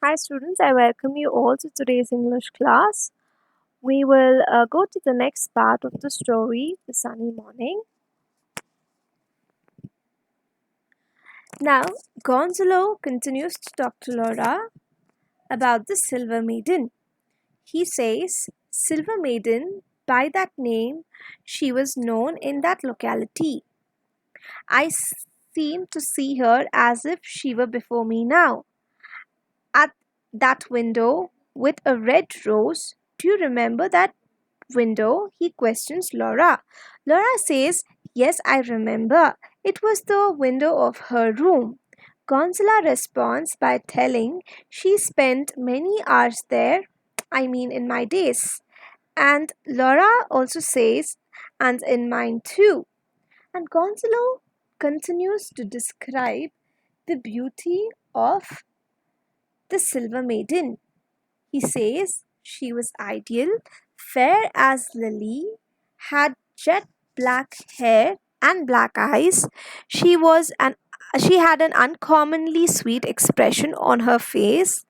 Hi students, I welcome you all to today's English class. We will go to the next part of the story, The Sunny Morning. Now, Gonzalo continues to talk to Laura about the Silver Maiden. He says, Silver Maiden, by that name, she was known in that locality. I seem to see her as if she were before me now. At that window with a red rose, do you remember that window? He questions Laura. Laura says, Yes, I remember. It was the window of her room. Gonzala responds by telling she spent many hours there, in my days. And Laura also says, and in mine too. And Gonzalo continues to describe the beauty of the Silver Maiden. He says she was ideal, fair as lily, had jet black hair and black eyes. She had an uncommonly sweet expression on her face.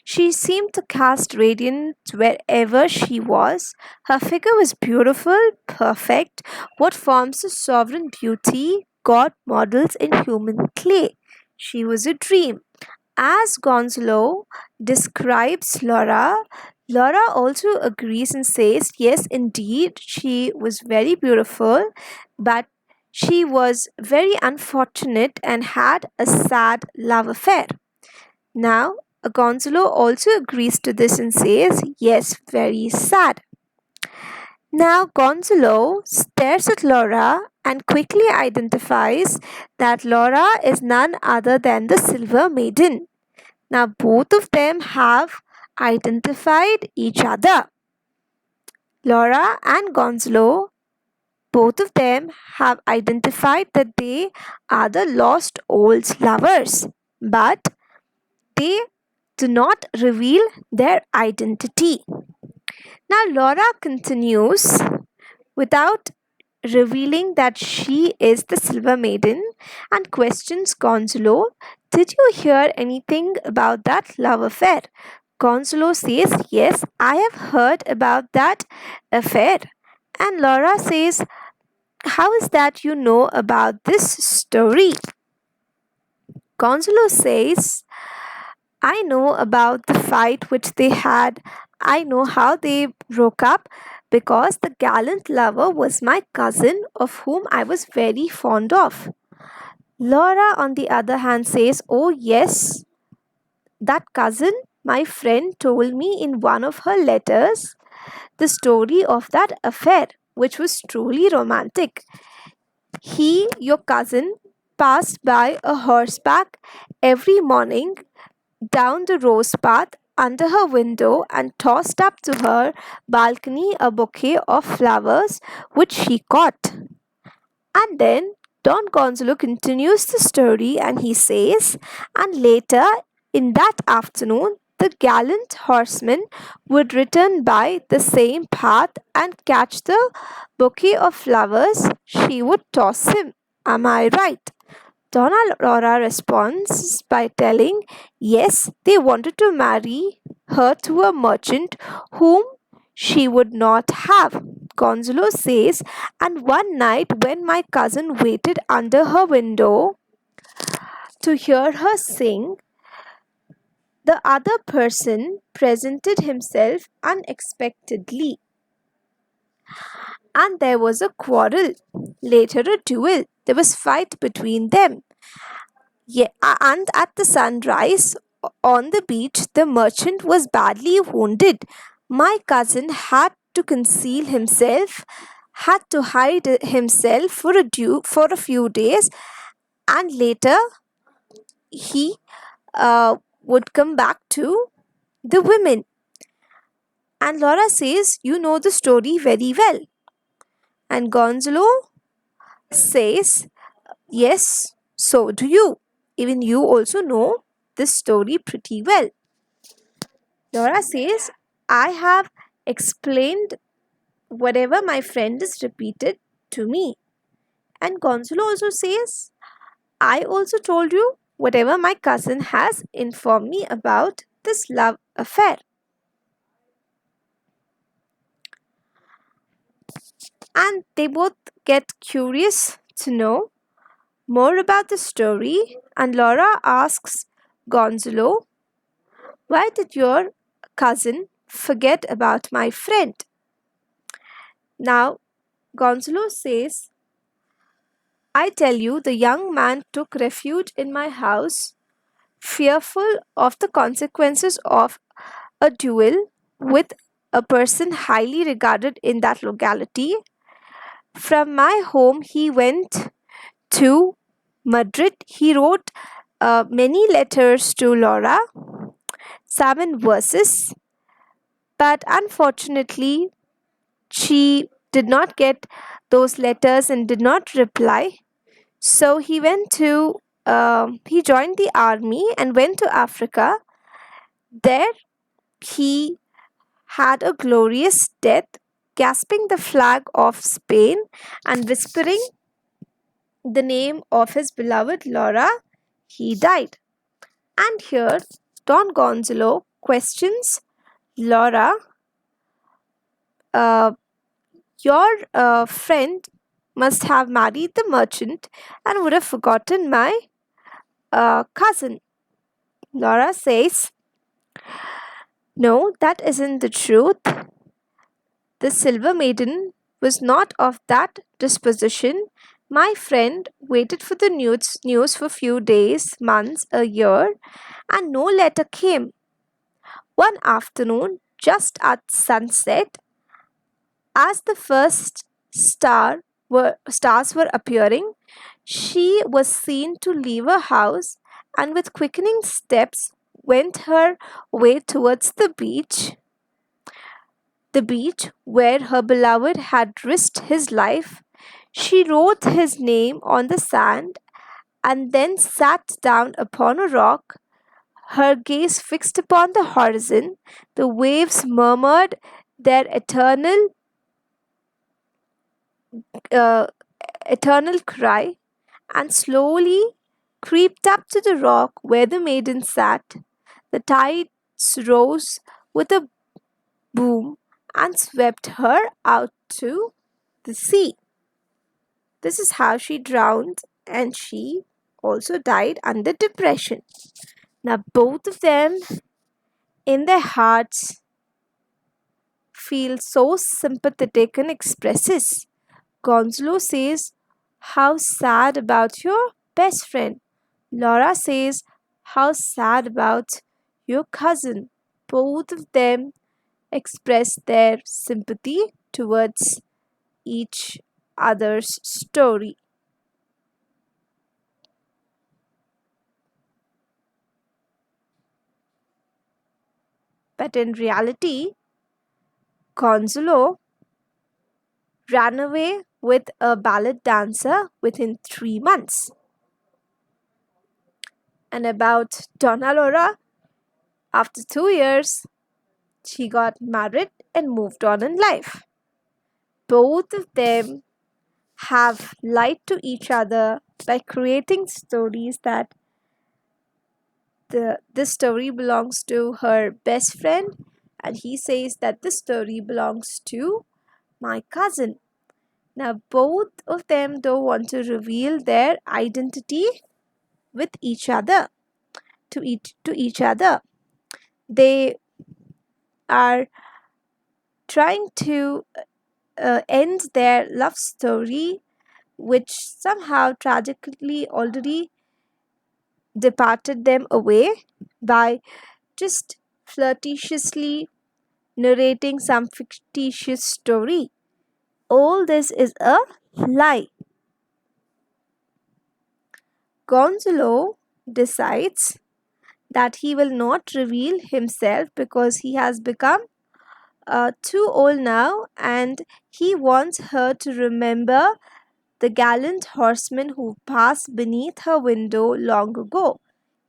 She seemed to cast radiance wherever she was. Her figure was beautiful, perfect, what forms of sovereign beauty God models in human clay. She was a dream. As Gonzalo describes Laura, Laura also agrees and says, Yes, indeed, she was very beautiful, but she was very unfortunate and had a sad love affair. Now, Gonzalo also agrees to this and says, Yes, very sad. Now, Gonzalo stares at Laura and quickly identifies that Laura is none other than the Silver Maiden. Now, both of them have identified each other. Laura and Gonzalo, both of them have identified that they are the lost old lovers, but they do not reveal their identity. Now, Laura continues without revealing that she is the Silver Maiden and questions Gonzalo, Did you hear anything about that love affair? Gonzalo says, Yes, I have heard about that affair. And Laura says, How is that you know about this story? Gonzalo says, I know about the fight which they had. I know how they broke up because the gallant lover was my cousin of whom I was very fond of. Laura, on the other hand, says, Oh, yes, that cousin, my friend, told me in one of her letters the story of that affair, which was truly romantic. He, your cousin, passed by a horseback every morning down the rose path under her window and tossed up to her balcony a bouquet of flowers which she caught. And then Don Gonzalo continues the story and he says, and later in that afternoon, the gallant horseman would return by the same path and catch the bouquet of flowers she would toss him. Am I right? Donna Laura responds by telling, Yes, they wanted to marry her to a merchant whom she would not have. Gonzalo says, and one night when my cousin waited under her window to hear her sing, the other person presented himself unexpectedly, and there was a quarrel. Later, a duel. There was fight between them. Yeah, and at the sunrise on the beach, the merchant was badly wounded. My cousin had to conceal himself, had to hide himself for a few days, and later he would come back to the women. And Laura says, You know the story very well. And Gonzalo says, Yes, so do you. Even you also know this story pretty well. Laura says, I have explained whatever my friend has repeated to me. And Gonzalo also says, I also told you whatever my cousin has informed me about this love affair. And they both get curious to know more about the story, and Laura asks Gonzalo, why did your cousin forget about my friend? Now, Gonzalo says, I tell you, the young man took refuge in my house, fearful of the consequences of a duel with a person highly regarded in that locality. From my home, he went to Madrid. He wrote many letters to Laura, some in verses, but unfortunately, she did not get those letters and did not reply. So he joined the army and went to Africa. There, he had a glorious death, gasping the flag of Spain and whispering the name of his beloved Laura. He died. And here, Don Gonzalo questions Laura, uh, your friend must have married the merchant and would have forgotten my cousin. Laura says, no, that isn't the truth. The Silver Maiden was not of that disposition. My friend waited for the news for few days, months, a year, and no letter came. One afternoon, just at sunset, as the first stars were appearing, she was seen to leave her house and with quickening steps went her way towards the beach where her beloved had risked his life. She wrote his name on the sand and then sat down upon a rock, her gaze fixed upon the horizon. The waves murmured their uh, eternal cry and slowly crept up to the rock where the maiden sat. The tides rose with a boom and swept her out to the sea. This is how she drowned, and she also died under depression. Now, both of them in their hearts feel so sympathetic and expresses. Gonzalo says, how sad about your best friend. Laura says, how sad about your cousin. Both of them express their sympathy towards each other's story. But in reality, Gonzalo ran away with a ballet dancer within 3 months. And about Donna Laura, after 2 years, she got married and moved on in life. Both of them have lied to each other by creating stories that this story belongs to her best friend, and he says that this story belongs to my cousin. Now, both of them don't want to reveal their identity with each other to each other. They are trying to end their love story, which somehow tragically already departed them away, by just flirtatiously narrating some fictitious story. All this is a lie. Gonzalo decides that he will not reveal himself because he has become too old now, and he wants her to remember the gallant horseman who passed beneath her window long ago.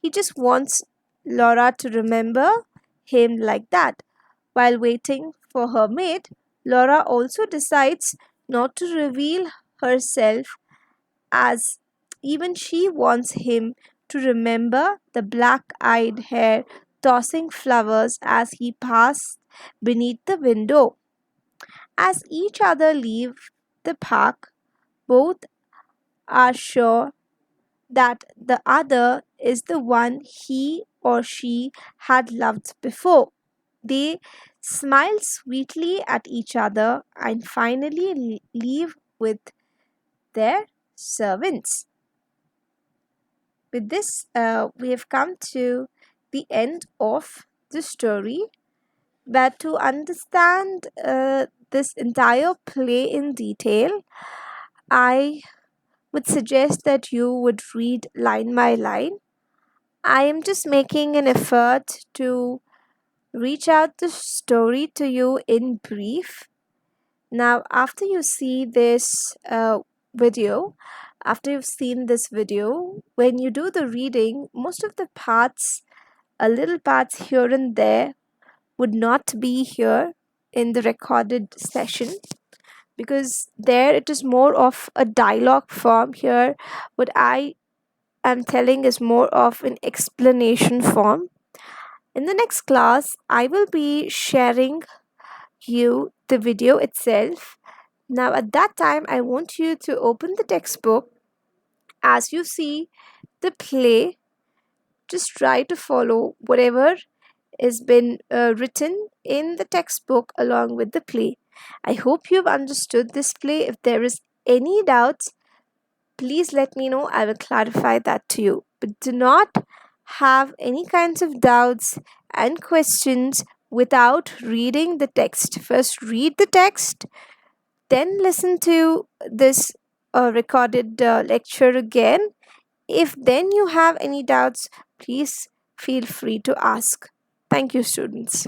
He just wants Laura to remember him like that. While waiting for her mate, Laura also decides not to reveal herself, as even she wants him to remember the black eyed hair, tossing flowers as he passed beneath the window. As each other leave the park, both are sure that the other is the one he or she had loved before. They smile sweetly at each other and finally leave with their servants. With this, we have come to the end of the story. But to understand this entire play in detail, I would suggest that you would read line by line. I am just making an effort to reach out the story to you in brief. Now, after you see this video, after you've seen this video, when you do the reading, most of the parts, a little parts here and there, would not be here in the recorded session, because there it is more of a dialogue form. Here what I am telling is more of an explanation form. In the next class I will be sharing you the video itself. Now at that time I want you to open the textbook. As you see the play, just try to follow whatever is been written in the textbook along with the play. I hope you've understood this play. If there is any doubts, please let me know. I will clarify that to you. But do not have any kinds of doubts and questions without reading the text. First, read the text, then listen to this recorded lecture again. If then you have any doubts, please feel free to ask. Thank you, students.